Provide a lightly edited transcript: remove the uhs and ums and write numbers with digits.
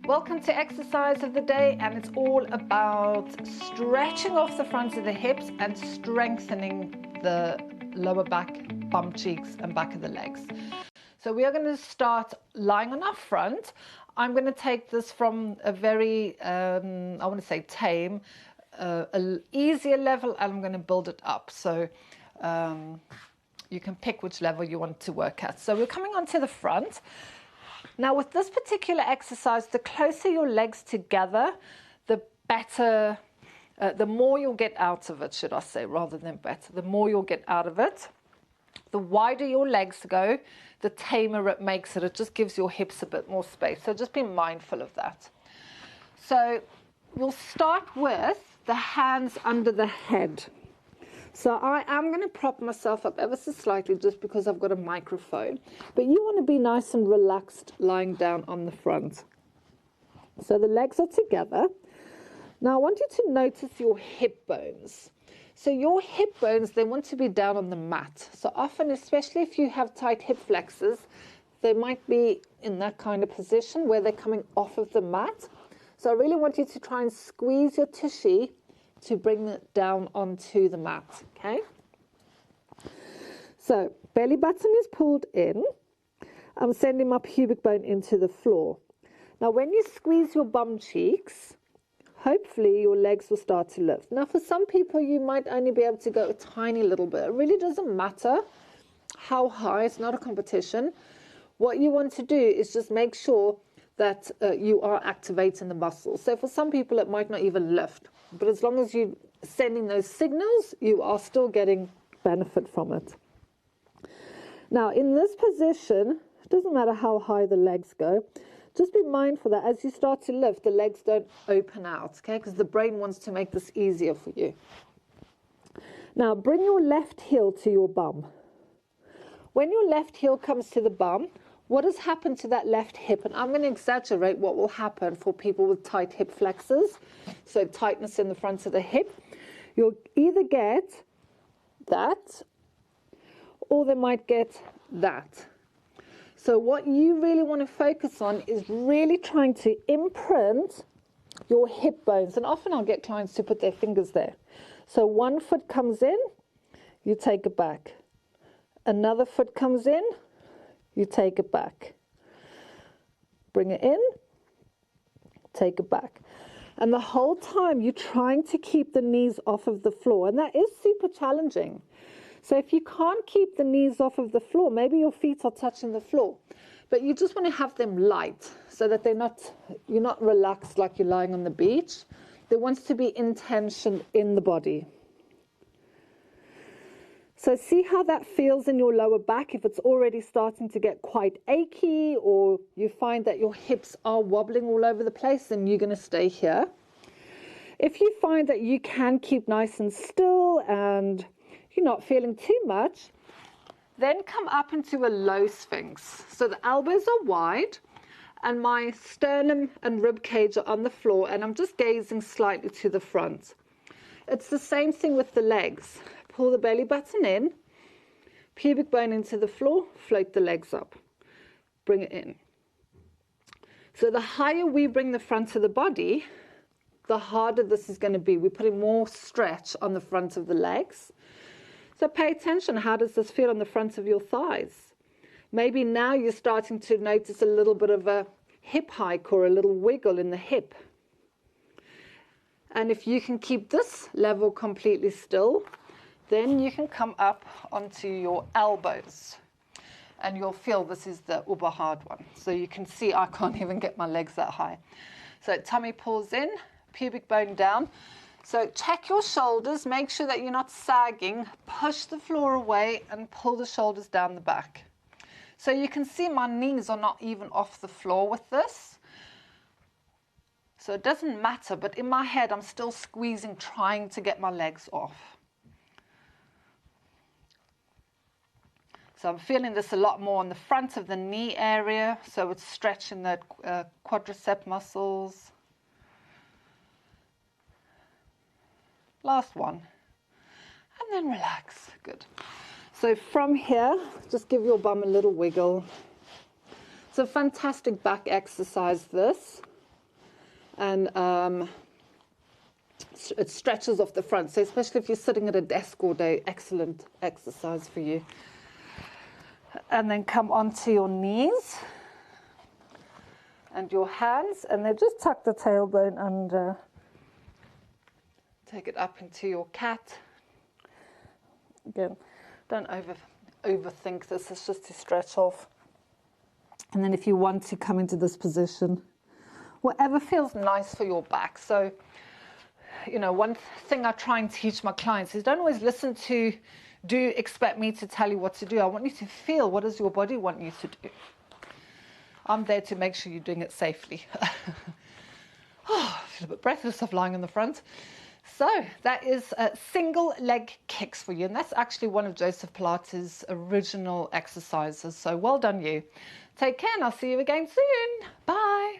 Welcome to exercise of the day, and it's all about stretching off the front of the hips and strengthening the lower back, bum cheeks and back of the legs. So we are going to start lying on our front. I'm going to take this from a very, I want to say tame, an easier level, and I'm going to build it up. So you can pick which level you want to work at. So we're coming onto the front. Now with this particular exercise, the closer your legs together, the better, the more you'll get out of it, should I say, rather than better. The more you'll get out of it. The wider your legs go, the tamer it makes it. It just gives your hips a bit more space. So just be mindful of that. So we'll start with the hands under the head. So I am going to prop myself up ever so slightly just because I've got a microphone. But you want to be nice and relaxed lying down on the front. So the legs are together. Now I want you to notice your hip bones. So your hip bones, they want to be down on the mat. So often, especially if you have tight hip flexors, they might be in that kind of position where they're coming off of the mat. So I really want you to try and squeeze your tushy to bring it down onto the mat, okay? So belly button is pulled in. I'm sending my pubic bone into the floor. Now when you squeeze your bum cheeks, hopefully your legs will start to lift. Now for some people you might only be able to go a tiny little bit. It really doesn't matter how high, it's not a competition. What you want to do is just make sure that you are activating the muscles. So for some people it might not even lift. But as long as you're sending those signals, you are still getting benefit from it. Now, in this position, it doesn't matter how high the legs go. Just be mindful that as you start to lift, the legs don't open out, okay? Because the brain wants to make this easier for you. Now, bring your left heel to your bum. When your left heel comes to the bum, what has happened to that left hip? And I'm going to exaggerate what will happen for people with tight hip flexors. So tightness in the front of the hip. You'll either get that or they might get that. So what you really want to focus on is really trying to imprint your hip bones. And often I'll get clients to put their fingers there. So one foot comes in, you take it back. Another foot comes in, you take it back. Bring it in, take it back. And the whole time you're trying to keep the knees off of the floor. And that is super challenging. So if you can't keep the knees off of the floor, maybe your feet are touching the floor. But you just want to have them light so that you're not relaxed like you're lying on the beach. There wants to be intention in the body. So see how that feels in your lower back. If it's already starting to get quite achy or you find that your hips are wobbling all over the place, then you're going to stay here. If you find that you can keep nice and still and you're not feeling too much, then come up into a low sphinx. So the elbows are wide and my sternum and rib cage are on the floor and I'm just gazing slightly to the front. It's the same thing with the legs. Pull the belly button in, pubic bone into the floor, float the legs up, bring it in. So the higher we bring the front of the body, the harder this is going to be. We're putting more stretch on the front of the legs. So pay attention, how does this feel on the front of your thighs? Maybe now you're starting to notice a little bit of a hip hike or a little wiggle in the hip. And if you can keep this level completely still, then you can come up onto your elbows and you'll feel this is the uber hard one. So you can see I can't even get my legs that high. So tummy pulls in, pubic bone down. So check your shoulders, make sure that you're not sagging, push the floor away and pull the shoulders down the back. So you can see my knees are not even off the floor with this. So it doesn't matter, but in my head I'm still squeezing, trying to get my legs off. So I'm feeling this a lot more on the front of the knee area. So it's stretching the quadricep muscles. Last one. And then relax. Good. So from here, just give your bum a little wiggle. It's a fantastic back exercise, this. and it stretches off the front. So especially if you're sitting at a desk all day, excellent exercise for you. And then come onto your knees and your hands, and then just tuck the tailbone under. Take it up into your cat. Again, don't overthink this. It's just to stretch off. And then if you want to come into this position, whatever feels nice for your back. So, you know, one thing I try and teach my clients is don't always listen to, expect me to tell you what to do. I want you to feel, what does your body want you to do? I'm there to make sure you're doing it safely. Oh, I feel a bit breathless of lying in the front. So that is single leg kicks for you. And that's actually one of Joseph Pilates' original exercises. So well done you. Take care and I'll see you again soon. Bye.